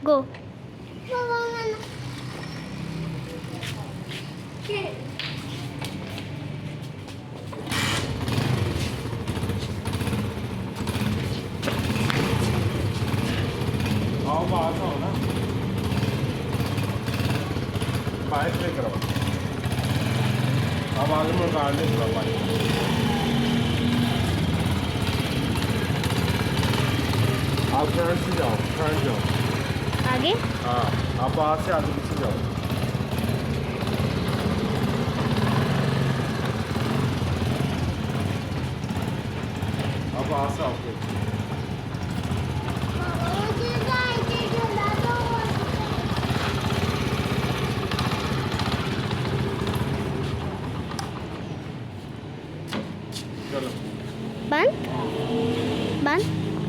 गो। आओ बाहर से हो ना, पाइप ले करो। अब आगे में गाड़ने थोड़ा पाइप। आप फ्रंट से जाओ, फ्रंट जाओ। आगे हाँ, आप बाहर से आगे पीछे जाओ। अब बाहर से आओ।